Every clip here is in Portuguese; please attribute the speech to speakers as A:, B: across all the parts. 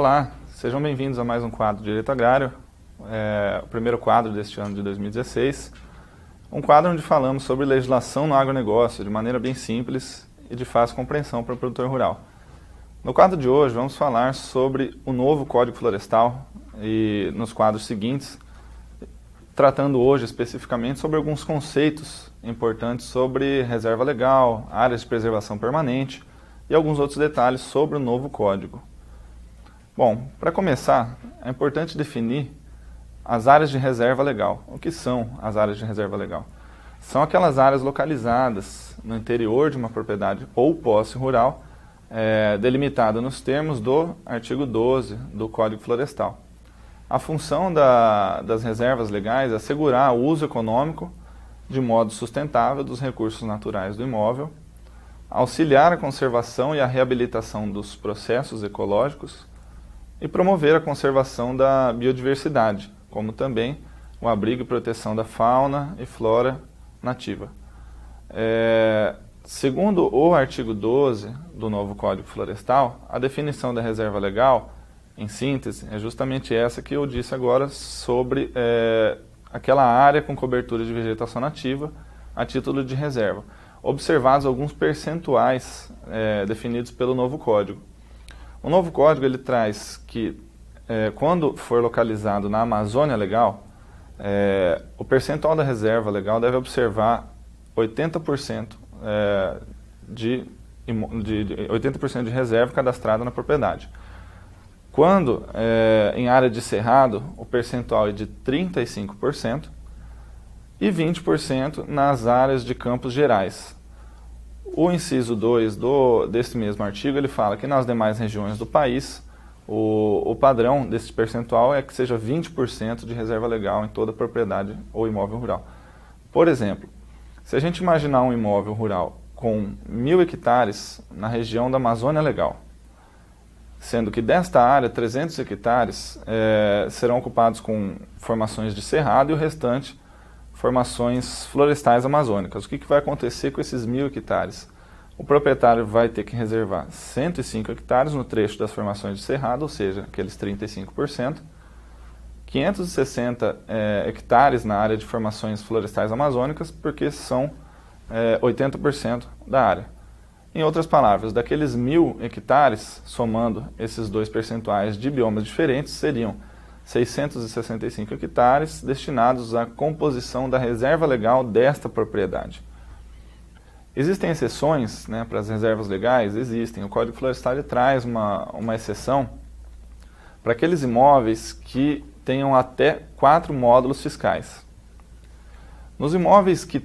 A: Olá, sejam bem-vindos a mais um quadro de Direito Agrário, o primeiro quadro deste ano de 2016. Um quadro onde falamos sobre legislação no agronegócio de maneira bem simples e de fácil compreensão para o produtor rural. No quadro de hoje vamos falar sobre o novo Código Florestal e nos quadros seguintes, tratando hoje especificamente sobre alguns conceitos importantes sobre reserva legal, áreas de preservação permanente e alguns outros detalhes sobre o novo código. Bom, para começar, é importante definir as áreas de reserva legal. O que são as áreas de reserva legal? São aquelas áreas localizadas no interior de uma propriedade ou posse rural, delimitada nos termos do artigo 12 do Código Florestal. A função das reservas legais é assegurar o uso econômico de modo sustentável dos recursos naturais do imóvel, auxiliar a conservação e a reabilitação dos processos ecológicos e promover a conservação da biodiversidade, como também o abrigo e proteção da fauna e flora nativa. Segundo o artigo 12 do novo Código Florestal, a definição da reserva legal, em síntese, é justamente essa que eu disse agora sobre aquela área com cobertura de vegetação nativa a título de reserva, observados alguns percentuais definidos pelo novo Código. O novo Código ele traz que, quando for localizado na Amazônia Legal, o percentual da reserva legal deve observar 80% de 80% de reserva cadastrada na propriedade. Quando em área de cerrado, o percentual é de 35% e 20% nas áreas de campos gerais. O inciso 2 desse mesmo artigo, ele fala que nas demais regiões do país, o padrão desse percentual é que seja 20% de reserva legal em toda propriedade ou imóvel rural. Por exemplo, se a gente imaginar um imóvel rural com 1.000 hectares na região da Amazônia Legal, sendo que desta área, 300 hectares serão ocupados com formações de cerrado e o restante formações florestais amazônicas. O que vai acontecer com esses 1.000 hectares? O proprietário vai ter que reservar 105 hectares no trecho das formações de cerrado, ou seja, aqueles 35%, 560 hectares na área de formações florestais amazônicas, porque são 80% da área. Em outras palavras, daqueles 1.000 hectares, somando esses dois percentuais de biomas diferentes, seriam 665 hectares destinados à composição da reserva legal desta propriedade. Existem exceções, né, para as reservas legais? Existem. O Código Florestal traz uma exceção para aqueles imóveis que tenham até 4 módulos fiscais. Nos imóveis que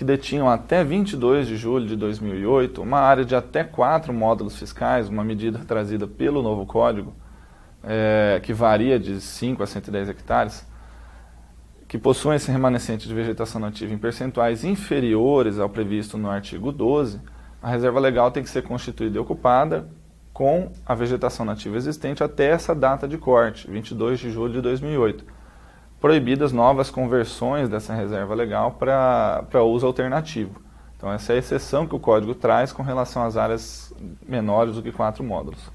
A: detinham até 22 de julho de 2008, uma área de até 4 módulos fiscais, uma medida trazida pelo novo Código, que varia de 5 a 110 hectares, que possuem esse remanescente de vegetação nativa em percentuais inferiores ao previsto no artigo 12, a reserva legal tem que ser constituída e ocupada com a vegetação nativa existente até essa data de corte, 22 de julho de 2008. Proibidas novas conversões dessa reserva legal para uso alternativo. Então essa é a exceção que o Código traz com relação às áreas menores do que 4 módulos.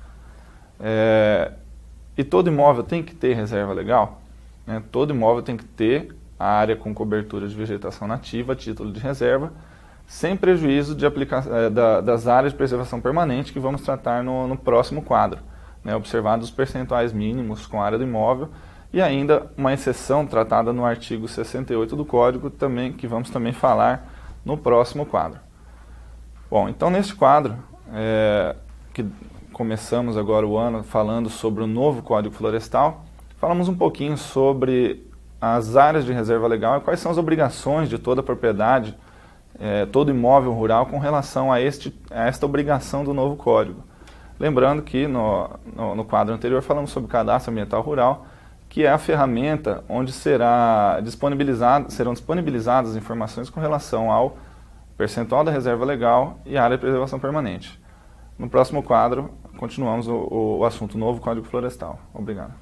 A: E todo imóvel tem que ter reserva legal? Todo imóvel tem que ter a área com cobertura de vegetação nativa a título de reserva, sem prejuízo das áreas de preservação permanente que vamos tratar no próximo quadro, observados os percentuais mínimos com a área do imóvel e ainda uma exceção tratada no artigo 68 do Código, que vamos também falar no próximo quadro. Bom, então neste quadro, que começamos agora o ano falando sobre o novo Código Florestal, falamos um pouquinho sobre as áreas de reserva legal e quais são as obrigações de toda propriedade, todo imóvel rural com relação a esta obrigação do novo Código. Lembrando que no quadro anterior falamos sobre o cadastro ambiental rural, que é a ferramenta onde serão disponibilizadas informações com relação ao percentual da reserva legal e a área de preservação permanente. No próximo quadro, continuamos o assunto novo Código Florestal. Obrigado.